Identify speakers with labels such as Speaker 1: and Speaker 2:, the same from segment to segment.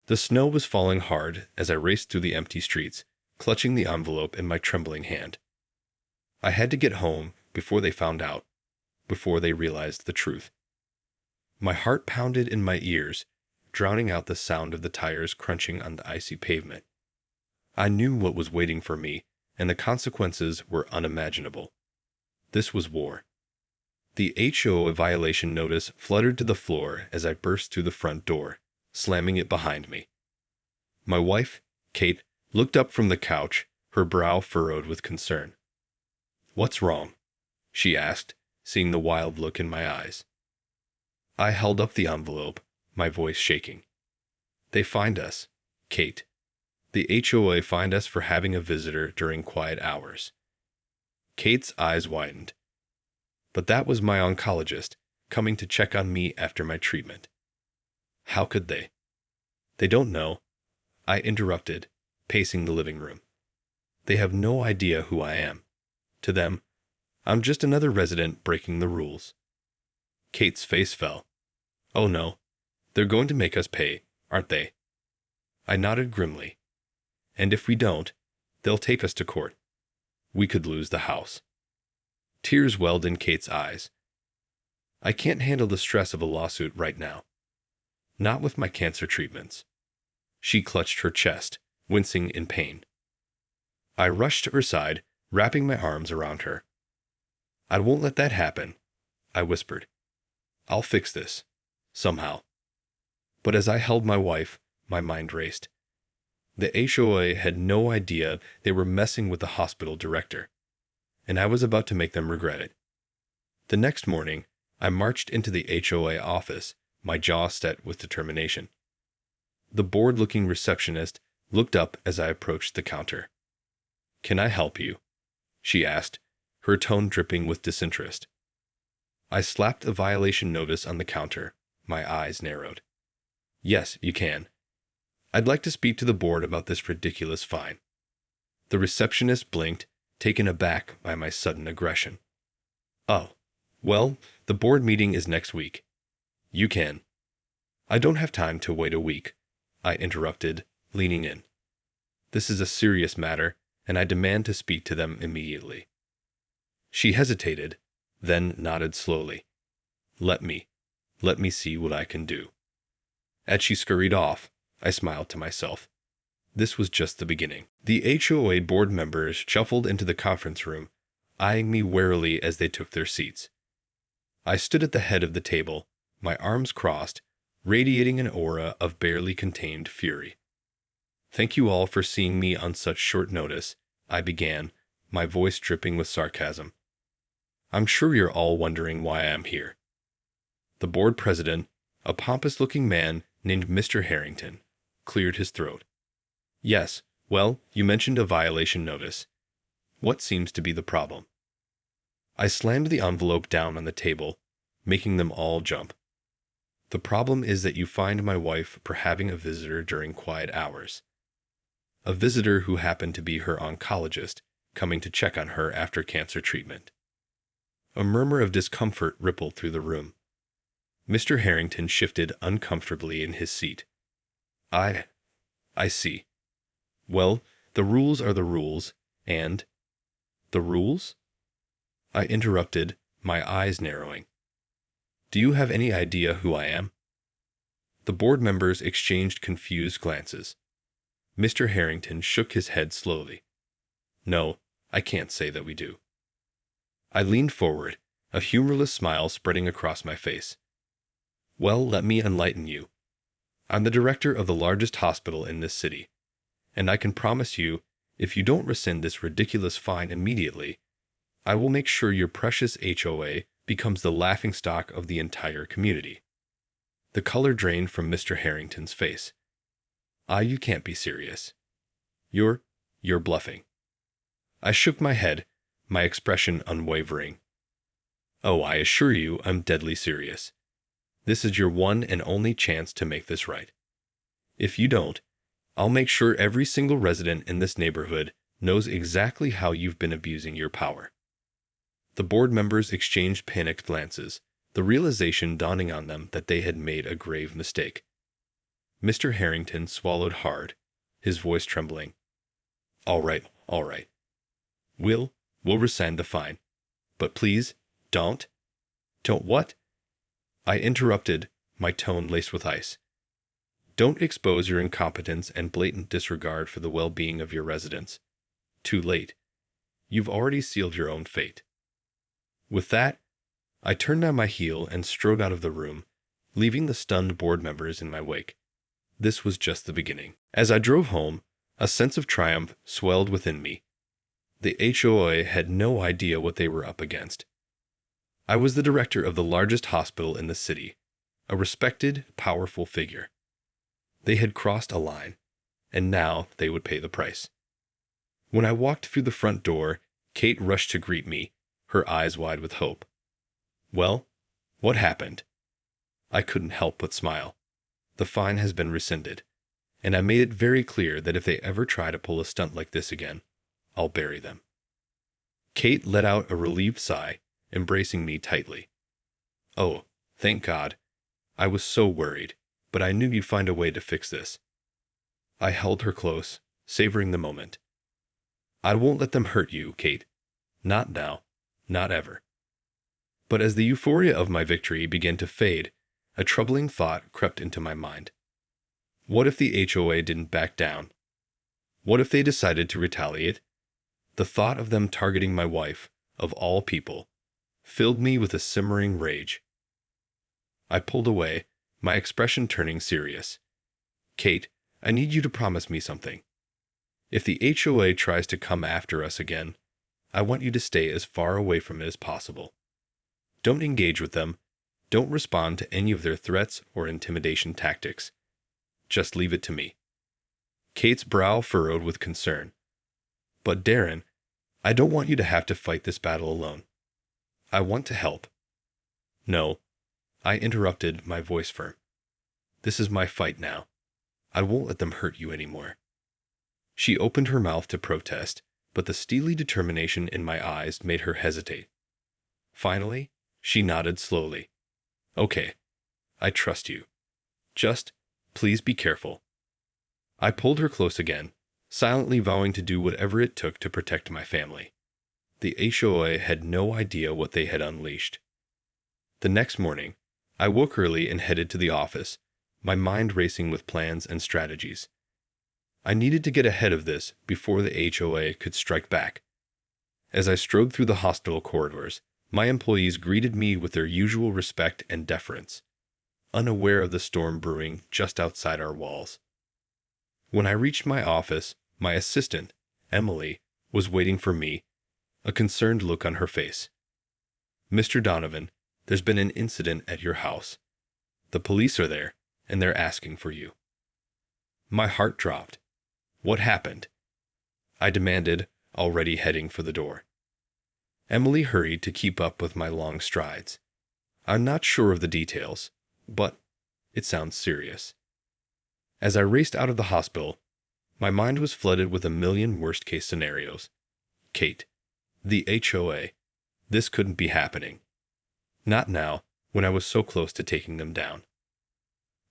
Speaker 1: The snow was falling hard as I raced through the empty streets, clutching the envelope in my trembling hand. I had to get home before they found out, before they realized the truth. My heart pounded in my ears, drowning out the sound of the tires crunching on the icy pavement. I knew what was waiting for me, and the consequences were unimaginable. This was war. The HOA violation notice fluttered to the floor as I burst through the front door, slamming it behind me. My wife, Kate, looked up from the couch, her brow furrowed with concern. "What's wrong?" she asked, seeing the wild look in my eyes. I held up the envelope, my voice shaking. "They fined us, Kate. The HOA fined us for having a visitor during quiet hours." Kate's eyes widened. But that was my oncologist, coming to check on me after my treatment. How could they? "They don't know," I interrupted, pacing the living room. "They have no idea who I am. To them, I'm just another resident breaking the rules." Kate's face fell. "Oh no, they're going to make us pay, aren't they?" I nodded grimly. "And if we don't, they'll take us to court. We could lose the house." Tears welled in Kate's eyes. "I can't handle the stress of a lawsuit right now. Not with my cancer treatments." She clutched her chest, wincing in pain. I rushed to her side, wrapping my arms around her. "I won't let that happen," I whispered. "I'll fix this. Somehow." But as I held my wife, my mind raced. The HOA had no idea they were messing with the hospital director, and I was about to make them regret it. The next morning, I marched into the HOA office, my jaw set with determination. The bored-looking receptionist looked up as I approached the counter. "Can I help you?" she asked, her tone dripping with disinterest. I slapped a violation notice on the counter, my eyes narrowed. "Yes, you can. I'd like to speak to the board about this ridiculous fine." The receptionist blinked, taken aback by my sudden aggression. "Oh, well, the board meeting is next week. You can." "I don't have time to wait a week," I interrupted, leaning in. "This is a serious matter, and I demand to speak to them immediately." She hesitated, then nodded slowly. Let me see what I can do." As she scurried off, I smiled to myself. This was just the beginning. The HOA board members shuffled into the conference room, eyeing me warily as they took their seats. I stood at the head of the table, my arms crossed, radiating an aura of barely contained fury. "Thank you all for seeing me on such short notice," I began, my voice dripping with sarcasm. "I'm sure you're all wondering why I'm here." The board president, a pompous-looking man named Mr. Harrington, cleared his throat. "Yes, well, you mentioned a violation notice. What seems to be the problem?" I slammed the envelope down on the table, making them all jump. "The problem is that you fined my wife for having a visitor during quiet hours. A visitor who happened to be her oncologist, coming to check on her after cancer treatment." A murmur of discomfort rippled through the room. Mr. Harrington shifted uncomfortably in his seat. I see. Well, the rules are the rules, and—" "The rules?" I interrupted, my eyes narrowing. "Do you have any idea who I am?" The board members exchanged confused glances. Mr. Harrington shook his head slowly. "No, I can't say that we do." I leaned forward, a humorless smile spreading across my face. "Well, let me enlighten you. I'm the director of the largest hospital in this city, and I can promise you, if you don't rescind this ridiculous fine immediately, I will make sure your precious HOA becomes the laughingstock of the entire community." The color drained from Mr. Harrington's face. You can't be serious. You're bluffing." I shook my head, my expression unwavering. "Oh, I assure you I'm deadly serious. This is your one and only chance to make this right. If you don't, I'll make sure every single resident in this neighborhood knows exactly how you've been abusing your power." The board members exchanged panicked glances, the realization dawning on them that they had made a grave mistake. Mr. Harrington swallowed hard, his voice trembling. All right, all right. We'll rescind the fine. But please, don't. Don't what? I interrupted, my tone laced with ice. Don't expose your incompetence and blatant disregard for the well-being of your residents. Too late. You've already sealed your own fate. With that, I turned on my heel and strode out of the room, leaving the stunned board members in my wake. This was just the beginning. As I drove home, a sense of triumph swelled within me. The HOA had no idea what they were up against. I was the director of the largest hospital in the city, a respected, powerful figure. They had crossed a line, and now they would pay the price. When I walked through the front door, Kate rushed to greet me, her eyes wide with hope. Well, what happened? I couldn't help but smile. The fine has been rescinded, and I made it very clear that if they ever try to pull a stunt like this again, I'll bury them. Kate let out a relieved sigh, embracing me tightly. Oh, thank God. I was so worried, but I knew you'd find a way to fix this. I held her close, savoring the moment. I won't let them hurt you, Kate. Not now. Not ever. But as the euphoria of my victory began to fade, a troubling thought crept into my mind. What if the HOA didn't back down? What if they decided to retaliate? The thought of them targeting my wife, of all people, filled me with a simmering rage. I pulled away, my expression turning serious. Kate, I need you to promise me something. If the HOA tries to come after us again, I want you to stay as far away from it as possible. Don't engage with them. Don't respond to any of their threats or intimidation tactics. Just leave it to me. Kate's brow furrowed with concern. But Darren, I don't want you to have to fight this battle alone. I want to help. No, I interrupted, my voice firm. This is my fight now. I won't let them hurt you anymore. She opened her mouth to protest, but the steely determination in my eyes made her hesitate. Finally, she nodded slowly. Okay, I trust you. Just, please be careful. I pulled her close again, silently vowing to do whatever it took to protect my family. The HOA had no idea what they had unleashed. The next morning, I woke early and headed to the office, my mind racing with plans and strategies. I needed to get ahead of this before the HOA could strike back. As I strode through the hospital corridors, my employees greeted me with their usual respect and deference, unaware of the storm brewing just outside our walls. When I reached my office, my assistant, Emily, was waiting for me, a concerned look on her face. Mr. Donovan, there's been an incident at your house. The police are there, and they're asking for you. My heart dropped. What happened? I demanded, already heading for the door. Emily hurried to keep up with my long strides. I'm not sure of the details, but it sounds serious. As I raced out of the hospital, my mind was flooded with a million worst-case scenarios. Kate, the HOA, this couldn't be happening. Not now, when I was so close to taking them down.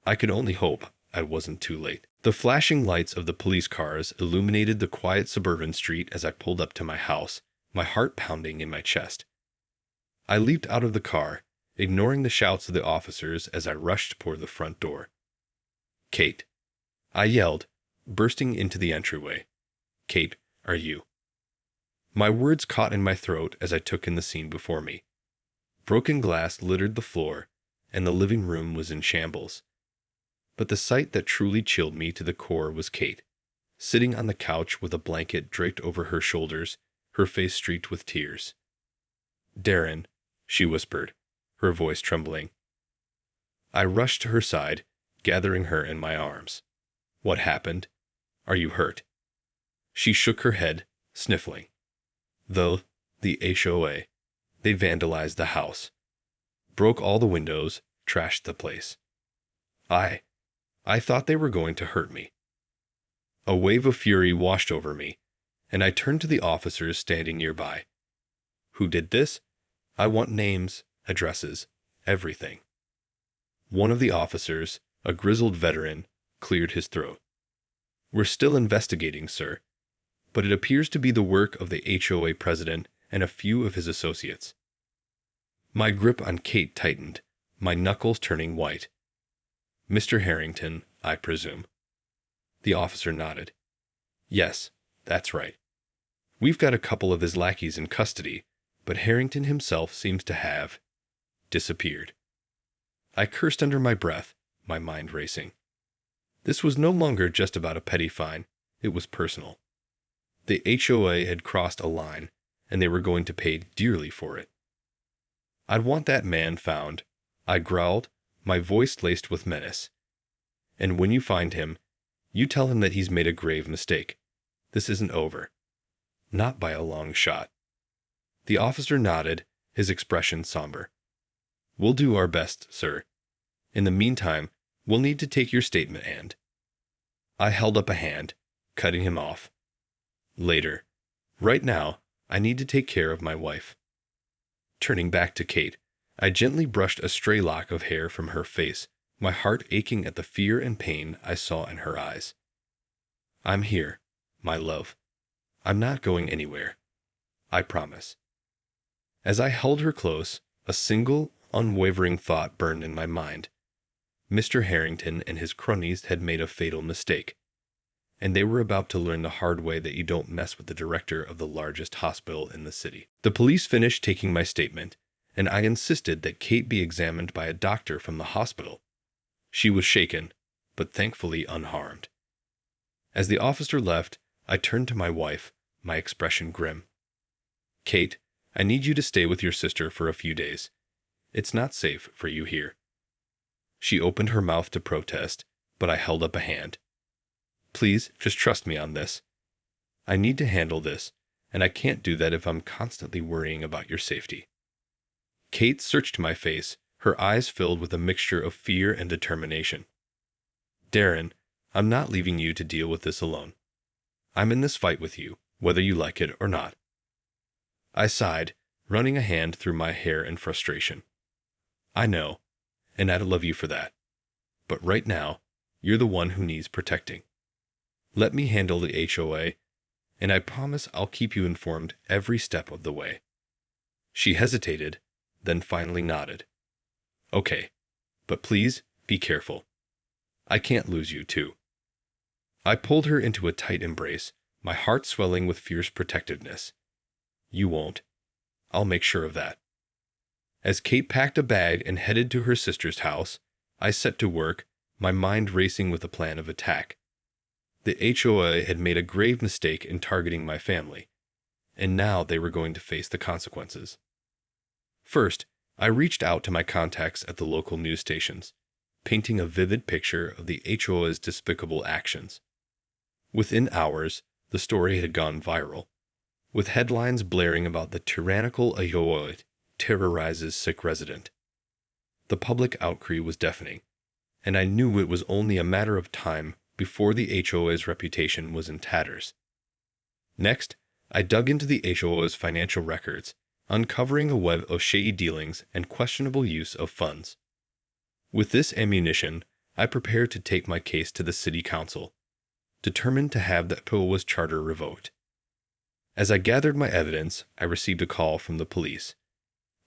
Speaker 1: I could only hope I wasn't too late. The flashing lights of the police cars illuminated the quiet suburban street as I pulled up to my house, my heart pounding in my chest. I leaped out of the car, ignoring the shouts of the officers as I rushed toward the front door. Kate, I yelled, bursting into the entryway. Kate, are you? My words caught in my throat as I took in the scene before me. Broken glass littered the floor, and the living room was in shambles. But the sight that truly chilled me to the core was Kate, sitting on the couch with a blanket draped over her shoulders, her face streaked with tears. Darren, she whispered, her voice trembling. I rushed to her side, gathering her in my arms. What happened? Are you hurt? She shook her head, sniffling. The HOA. They vandalized the house. Broke all the windows, trashed the place. I thought they were going to hurt me. A wave of fury washed over me, and I turned to the officers standing nearby. Who did this? I want names, addresses, everything. One of the officers, a grizzled veteran, cleared his throat. "We're still investigating, sir, but it appears to be the work of the HOA president and a few of his associates." My grip on Kate tightened, my knuckles turning white. "Mr. Harrington, I presume." The officer nodded. "Yes, that's right. We've got a couple of his lackeys in custody, but Harrington himself seems to have disappeared." I cursed under my breath, my mind racing. This was no longer just about a petty fine, it was personal. The HOA had crossed a line, and they were going to pay dearly for it. "I'd want that man found," I growled, my voice laced with menace. "And when you find him, you tell him that he's made a grave mistake. This isn't over. Not by a long shot." The officer nodded, his expression somber. "We'll do our best, sir. In the meantime, we'll need to take your statement and—" I held up a hand, cutting him off. "Later. Right now, I need to take care of my wife." Turning back to Kate, I gently brushed a stray lock of hair from her face, my heart aching at the fear and pain I saw in her eyes. "I'm here, my love. I'm not going anywhere. I promise." As I held her close, a single, unwavering thought burned in my mind. Mr. Harrington and his cronies had made a fatal mistake, and they were about to learn the hard way that you don't mess with the director of the largest hospital in the city. The police finished taking my statement, and I insisted that Kate be examined by a doctor from the hospital. She was shaken, but thankfully unharmed. As the officer left, I turned to my wife, my expression grim. "Kate, I need you to stay with your sister for a few days. It's not safe for you here." She opened her mouth to protest, but I held up a hand. "Please, just trust me on this. I need to handle this, and I can't do that if I'm constantly worrying about your safety." Kate searched my face, her eyes filled with a mixture of fear and determination. "Darren, I'm not leaving you to deal with this alone. I'm in this fight with you, whether you like it or not." I sighed, running a hand through my hair in frustration. "I know, and I'd love you for that. But right now, you're the one who needs protecting. Let me handle the HOA, and I promise I'll keep you informed every step of the way." She hesitated, then finally nodded. "Okay, but please be careful. I can't lose you, too." I pulled her into a tight embrace, my heart swelling with fierce protectiveness. "You won't. I'll make sure of that." As Kate packed a bag and headed to her sister's house, I set to work, my mind racing with a plan of attack. The HOA had made a grave mistake in targeting my family, and now they were going to face the consequences. First, I reached out to my contacts at the local news stations, painting a vivid picture of the HOA's despicable actions. Within hours, the story had gone viral, with headlines blaring about the tyrannical HOA terrorizes sick resident. The public outcry was deafening, and I knew it was only a matter of time before the HOA's reputation was in tatters. Next, I dug into the HOA's financial records, uncovering a web of shady dealings and questionable use of funds. With this ammunition, I prepared to take my case to the city council, determined to have the HOA's charter revoked. As I gathered my evidence, I received a call from the police.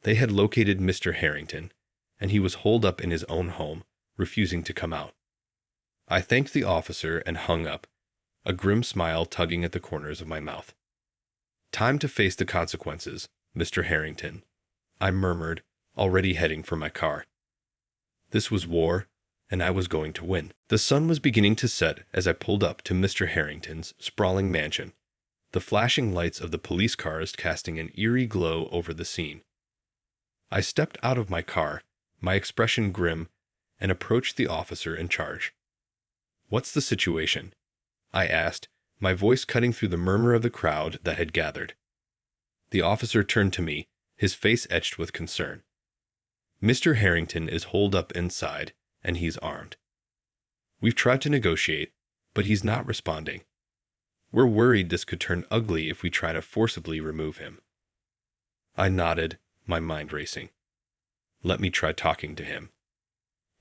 Speaker 1: They had located Mr. Harrington, and he was holed up in his own home, refusing to come out. I thanked the officer and hung up, a grim smile tugging at the corners of my mouth. "Time to face the consequences, Mr. Harrington," I murmured, already heading for my car. This was war, and I was going to win. The sun was beginning to set as I pulled up to Mr. Harrington's sprawling mansion, the flashing lights of the police cars casting an eerie glow over the scene. I stepped out of my car, my expression grim, and approached the officer in charge. "What's the situation?" I asked, my voice cutting through the murmur of the crowd that had gathered. The officer turned to me, his face etched with concern. "Mr. Harrington is holed up inside, and he's armed. We've tried to negotiate, but he's not responding. We're worried this could turn ugly if we try to forcibly remove him." I nodded, my mind racing. "Let me try talking to him."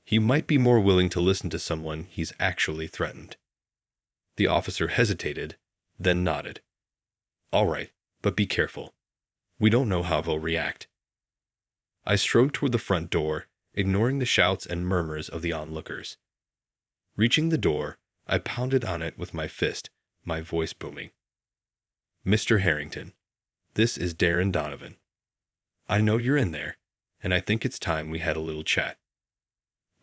Speaker 1: He might be more willing to listen to someone he's actually threatened. The officer hesitated, then nodded. All right, but be careful. We don't know how they'll react. I strode toward the front door, ignoring the shouts and murmurs of the onlookers. Reaching the door, I pounded on it with my fist, my voice booming. Mr. Harrington, this is Darren Donovan. I know you're in there, and I think it's time we had a little chat.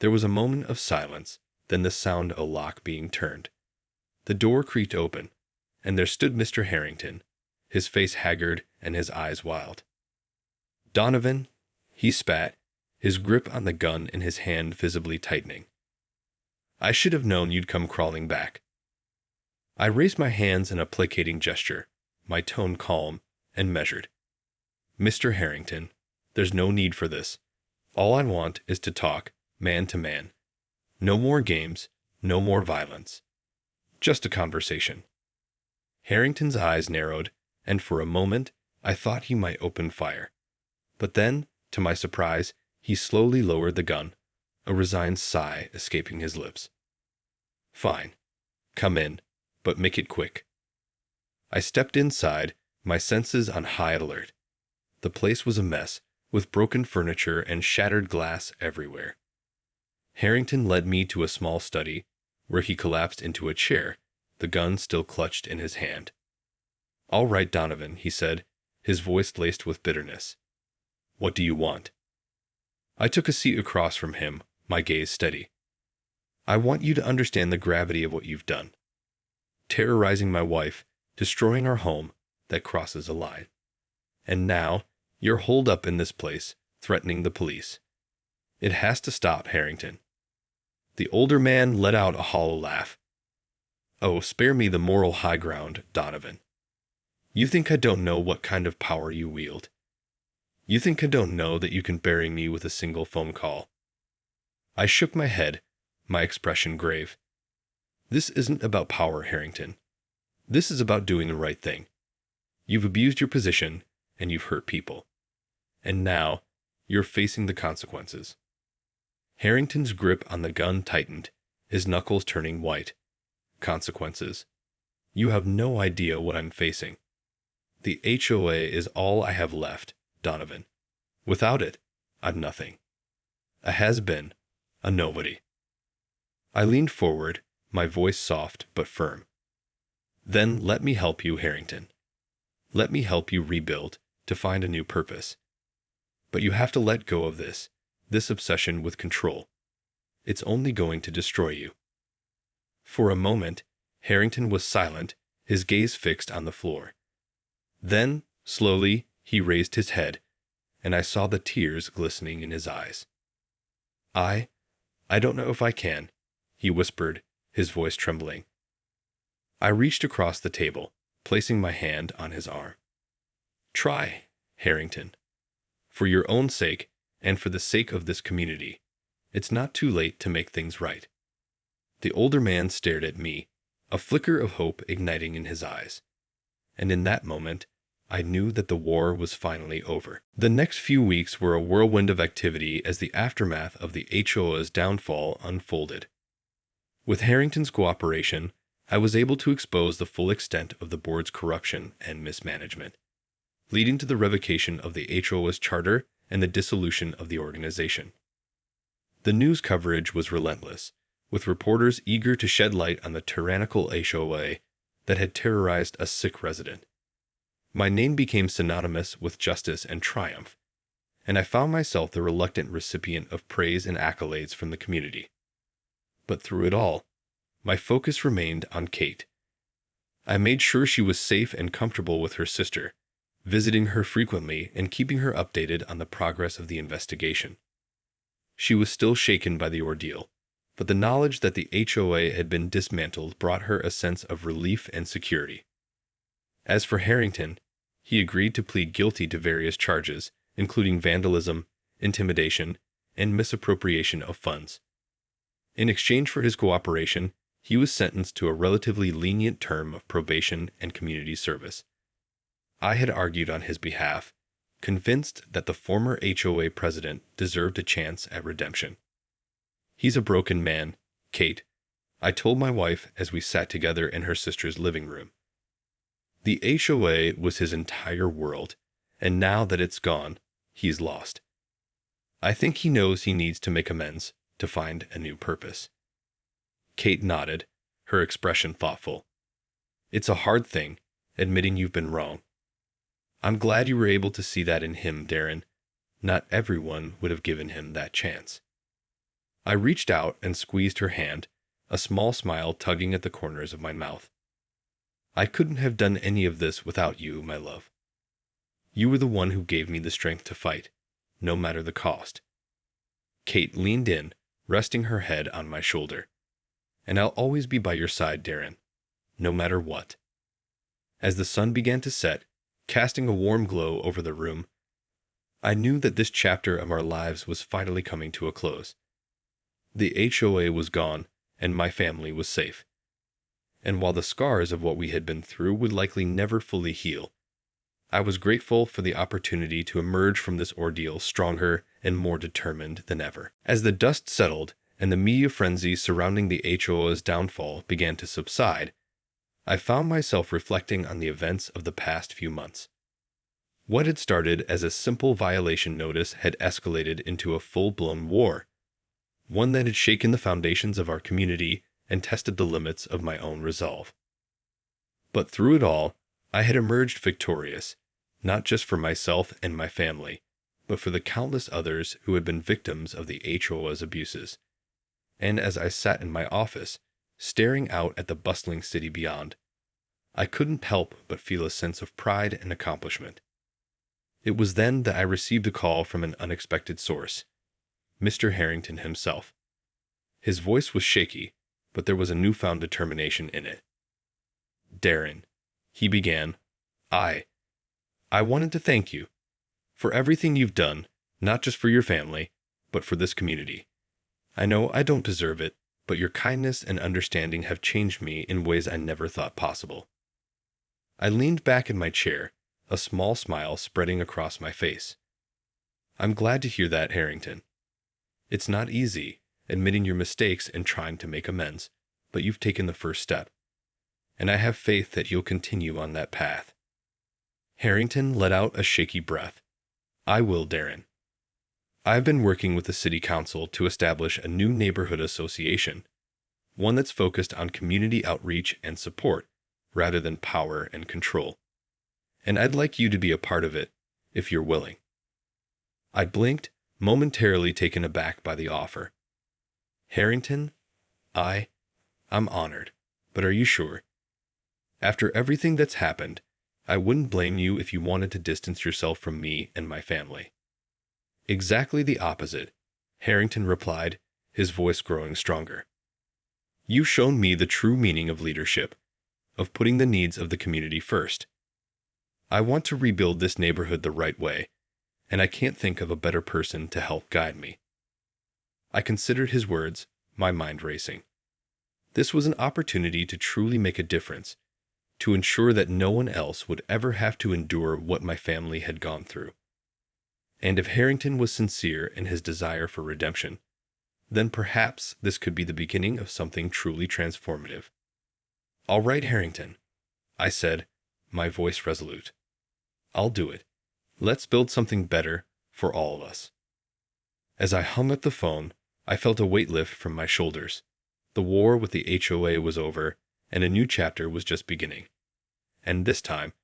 Speaker 1: There was a moment of silence, then the sound of a lock being turned. The door creaked open, and there stood Mr. Harrington, his face haggard and his eyes wild. Donovan, he spat, his grip on the gun in his hand visibly tightening. I should have known you'd come crawling back. I raised my hands in a placating gesture, my tone calm and measured. Mr. Harrington, there's no need for this. All I want is to talk, man to man. No more games, no more violence. Just a conversation. Harrington's eyes narrowed, and for a moment I thought he might open fire. But then, to my surprise, he slowly lowered the gun, a resigned sigh escaping his lips. Fine. Come in, but make it quick. I stepped inside, my senses on high alert. The place was a mess, with broken furniture and shattered glass everywhere. Harrington led me to a small study, where he collapsed into a chair, the gun still clutched in his hand. All right, Donovan, he said, his voice laced with bitterness. What do you want? I took a seat across from him, my gaze steady. I want you to understand the gravity of what you've done. Terrorizing my wife, destroying our home, that crosses a line. And now, you're holed up in this place, threatening the police. It has to stop, Harrington. The older man let out a hollow laugh. Oh, spare me the moral high ground, Donovan. You think I don't know what kind of power you wield. You think I don't know that you can bury me with a single phone call. I shook my head, my expression grave. This isn't about power, Harrington. This is about doing the right thing. You've abused your position, and you've hurt people. And now, you're facing the consequences. Harrington's grip on the gun tightened, his knuckles turning white. Consequences. You have no idea what I'm facing. The HOA is all I have left, Donovan. Without it, I'm nothing. A has-been, a nobody. I leaned forward, my voice soft but firm. Then let me help you, Harrington. Let me help you rebuild, to find a new purpose. But you have to let go of this obsession with control. It's only going to destroy you. For a moment, Harrington was silent, his gaze fixed on the floor. Then, slowly, he raised his head, and I saw the tears glistening in his eyes. I don't know if I can, he whispered, his voice trembling. I reached across the table, placing my hand on his arm. Try, Harrington. For your own sake, and for the sake of this community, it's not too late to make things right. The older man stared at me, a flicker of hope igniting in his eyes. And in that moment, I knew that the war was finally over. The next few weeks were a whirlwind of activity as the aftermath of the HOA's downfall unfolded. With Harrington's cooperation, I was able to expose the full extent of the board's corruption and mismanagement, leading to the revocation of the HOA's charter and the dissolution of the organization. The news coverage was relentless, with reporters eager to shed light on the tyrannical HOA that had terrorized a sick resident. My name became synonymous with justice and triumph, and I found myself the reluctant recipient of praise and accolades from the community. But through it all, my focus remained on Kate. I made sure she was safe and comfortable with her sister, visiting her frequently and keeping her updated on the progress of the investigation. She was still shaken by the ordeal, but the knowledge that the HOA had been dismantled brought her a sense of relief and security. As for Harrington, he agreed to plead guilty to various charges, including vandalism, intimidation, and misappropriation of funds. In exchange for his cooperation, he was sentenced to a relatively lenient term of probation and community service. I had argued on his behalf, convinced that the former HOA president deserved a chance at redemption. He's a broken man, Kate, I told my wife as we sat together in her sister's living room. The HOA was his entire world, and now that it's gone, he's lost. I think he knows he needs to make amends to find a new purpose. Kate nodded, her expression thoughtful. It's a hard thing, admitting you've been wrong. I'm glad you were able to see that in him, Darren. Not everyone would have given him that chance. I reached out and squeezed her hand, a small smile tugging at the corners of my mouth. I couldn't have done any of this without you, my love. You were the one who gave me the strength to fight, no matter the cost. Kate leaned in, resting her head on my shoulder. And I'll always be by your side, Darren, no matter what. As the sun began to set, casting a warm glow over the room, I knew that this chapter of our lives was finally coming to a close. The HOA was gone, and my family was safe. And while the scars of what we had been through would likely never fully heal, I was grateful for the opportunity to emerge from this ordeal stronger and more determined than ever. As the dust settled and the media frenzy surrounding the HOA's downfall began to subside, I found myself reflecting on the events of the past few months. What had started as a simple violation notice had escalated into a full-blown war, one that had shaken the foundations of our community and tested the limits of my own resolve. But through it all, I had emerged victorious, not just for myself and my family, but for the countless others who had been victims of the HOA's abuses. And as I sat in my office, staring out at the bustling city beyond, I couldn't help but feel a sense of pride and accomplishment. It was then that I received a call from an unexpected source, Mr. Harrington himself. His voice was shaky, but there was a newfound determination in it. Darren, he began, I wanted to thank you for everything you've done, not just for your family, but for this community. I know I don't deserve it, but your kindness and understanding have changed me in ways I never thought possible. I leaned back in my chair, a small smile spreading across my face. I'm glad to hear that, Harrington. It's not easy, admitting your mistakes and trying to make amends, but you've taken the first step, and I have faith that you'll continue on that path. Harrington let out a shaky breath. I will, Darren. I've been working with the City Council to establish a new neighborhood association, one that's focused on community outreach and support, rather than power and control. And I'd like you to be a part of it, if you're willing. I blinked, momentarily taken aback by the offer. Harrington, I'm honored, but are you sure? After everything that's happened, I wouldn't blame you if you wanted to distance yourself from me and my family. Exactly the opposite, Harrington replied, his voice growing stronger. You've shown me the true meaning of leadership, of putting the needs of the community first. I want to rebuild this neighborhood the right way, and I can't think of a better person to help guide me. I considered his words, my mind racing. This was an opportunity to truly make a difference, to ensure that no one else would ever have to endure what my family had gone through. And if Harrington was sincere in his desire for redemption, then perhaps this could be the beginning of something truly transformative. All right, Harrington, I said, my voice resolute. I'll do it. Let's build something better for all of us. As I hung up the phone, I felt a weight lift from my shoulders. The war with the HOA was over, and a new chapter was just beginning. And this time,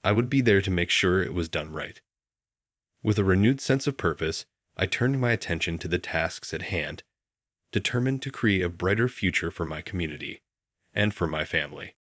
Speaker 1: I would be there to make sure it was done right. With a renewed sense of purpose, I turned my attention to the tasks at hand, determined to create a brighter future for my community and for my family.